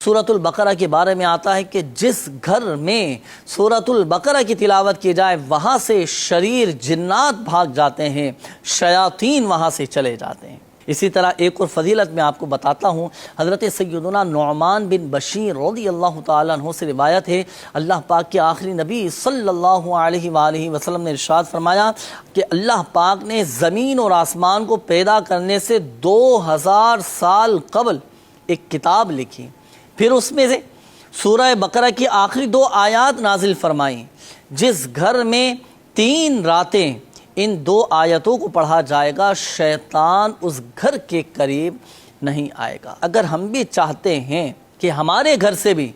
سورۃ البقرہ کے بارے میں آتا ہے کہ جس گھر میں سورۃ البقرہ کی تلاوت کی جائے وہاں سے شریر جنات بھاگ جاتے ہیں، شیاطین وہاں سے چلے جاتے ہیں۔ اسی طرح ایک اور فضیلت میں آپ کو بتاتا ہوں، حضرت سیدنا نعمان بن بشیر رضی اللہ تعالیٰ عنہ سے روایت ہے، اللہ پاک کے آخری نبی صلی اللہ علیہ وآلہ وسلم نے ارشاد فرمایا کہ اللہ پاک نے زمین اور آسمان کو پیدا کرنے سے 2000 سال قبل ایک کتاب لکھی، پھر اس میں سے سورہ بقرہ کی آخری 2 آیات نازل فرمائیں۔ جس گھر میں 3 راتیں ان 2 آیتوں کو پڑھا جائے گا شیطان اس گھر کے قریب نہیں آئے گا۔ اگر ہم بھی چاہتے ہیں کہ ہمارے گھر سے بھی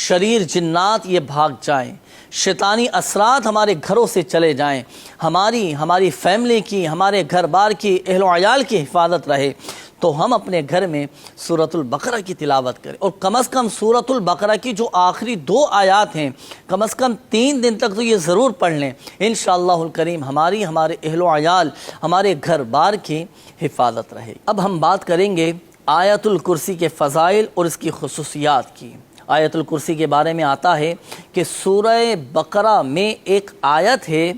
شریر جنات یہ بھاگ جائیں، شیطانی اثرات ہمارے گھروں سے چلے جائیں، ہماری فیملی کی، ہمارے گھر بار کی، اہل و عیال کی حفاظت رہے، تو ہم اپنے گھر میں سورۃ البقرہ کی تلاوت کریں، اور کم از کم سورۃ البقرہ کی جو آخری 2 آیات ہیں کم از کم 3 دن تک تو یہ ضرور پڑھ لیں، انشاءاللہ الکریم ہمارے اہل و عیال، ہمارے گھر بار کی حفاظت رہے۔ اب ہم بات کریں گے آیت الکرسی کے فضائل اور اس کی خصوصیات کی۔ آیت الکرسی کے بارے میں آتا ہے کہ سورہ بقرہ میں ایک آیت ہے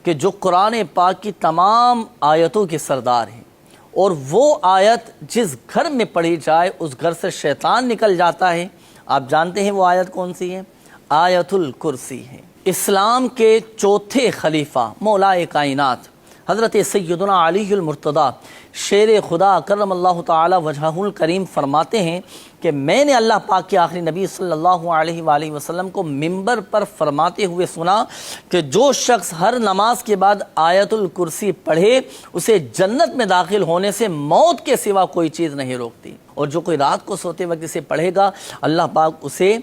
کہ جو قرآن پاک کی تمام آیتوں کے سردار ہے، اور وہ آیت جس گھر میں پڑھی جائے اس گھر سے شیطان نکل جاتا ہے۔ آپ جانتے ہیں وہ آیت کون سی ہے؟ آیت الکرسی ہے۔ اسلام کے چوتھے خلیفہ مولا کائنات حضرت سیدنا علی المرتضیٰ شیر خدا کرم اللہ تعالی وجہہ الکریم فرماتے ہیں کہ میں نے اللہ پاک کے آخری نبی صلی اللہ علیہ وآلہ وسلم کو منبر پر فرماتے ہوئے سنا کہ جو شخص ہر نماز کے بعد آیت الکرسی پڑھے اسے جنت میں داخل ہونے سے موت کے سوا کوئی چیز نہیں روکتی، اور جو کوئی رات کو سوتے وقت اسے پڑھے گا اللہ پاک اسے،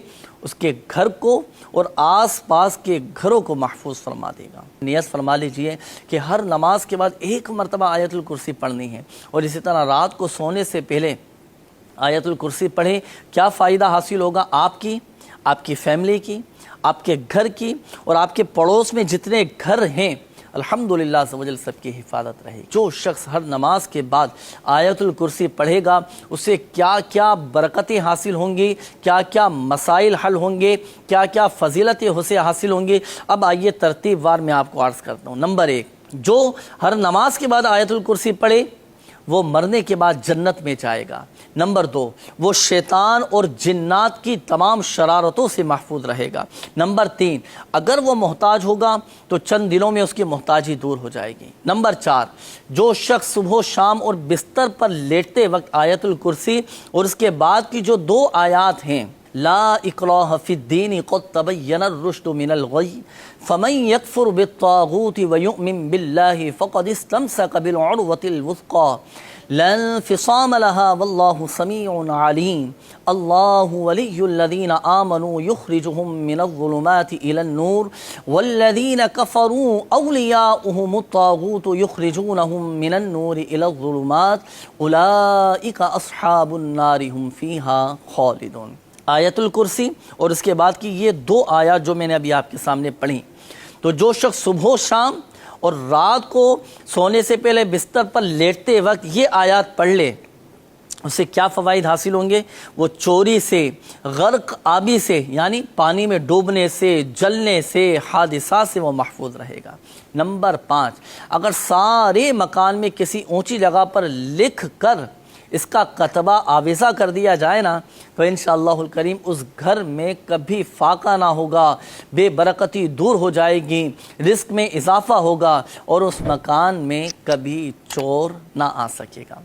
اس کے گھر کو اور آس پاس کے گھروں کو محفوظ فرما دے گا۔ نیت فرما لیجئے کہ ہر نماز کے بعد 1 مرتبہ آیت الکرسی پڑھنی ہے، اور اسی طرح رات کو سونے سے پہلے آیت الکرسی پڑھیں۔ کیا فائدہ حاصل ہوگا؟ آپ کی فیملی کی، آپ کے گھر کی، اور آپ کے پڑوس میں جتنے گھر ہیں الحمدللہ عزوجل سب کی حفاظت رہے۔ جو شخص ہر نماز کے بعد آیت الکرسی پڑھے گا اسے کیا کیا برکتیں حاصل ہوں گی، کیا کیا مسائل حل ہوں گے، کیا کیا فضیلتیں اسے حاصل ہوں گی۔ اب آئیے ترتیب وار میں آپ کو عرض کرتا ہوں۔ نمبر 1، جو ہر نماز کے بعد آیت الکرسی پڑھے وہ مرنے کے بعد جنت میں جائے گا۔ نمبر 2، وہ شیطان اور جنات کی تمام شرارتوں سے محفوظ رہے گا۔ نمبر 3، اگر وہ محتاج ہوگا تو چند دنوں میں اس کی محتاجی دور ہو جائے گی۔ نمبر 4، جو شخص صبح و شام اور بستر پر لیٹتے وقت آیت الکرسی اور اس کے بعد کی جو 2 آیات ہیں لا اکراہ فی الدین قد تبین الرشد من الغی فمن یکفر بالطاغوت ویؤمن باللہ فقد استمسک بالعروۃ الوثقی لا انفصام لها واللہ سمیع علیم اللہ ولی الذین آمنوا یخرجهم من الظلمات الى النور والذین کفروا اولیاؤهم الطاغوت یخرجونهم من النور الى الظلمات اولئک اصحاب النار هم فیها خالدون۔ آیت الکرسی اور اس کے بعد کی یہ 2 آیات جو میں نے ابھی آپ کے سامنے پڑھی، تو جو شخص صبح و شام اور رات کو سونے سے پہلے بستر پر لیٹتے وقت یہ آیات پڑھ لے اسے کیا فوائد حاصل ہوں گے؟ وہ چوری سے، غرق آبی سے یعنی پانی میں ڈوبنے سے، جلنے سے، حادثات سے وہ محفوظ رہے گا۔ نمبر 5، اگر سارے مکان میں کسی اونچی جگہ پر لکھ کر اس کا کتبہ آویزہ کر دیا جائے نا تو انشاءاللہ الکریم اس گھر میں کبھی فاقہ نہ ہوگا، بے برکتی دور ہو جائے گی، رزق میں اضافہ ہوگا، اور اس مکان میں کبھی چور نہ آ سکے گا۔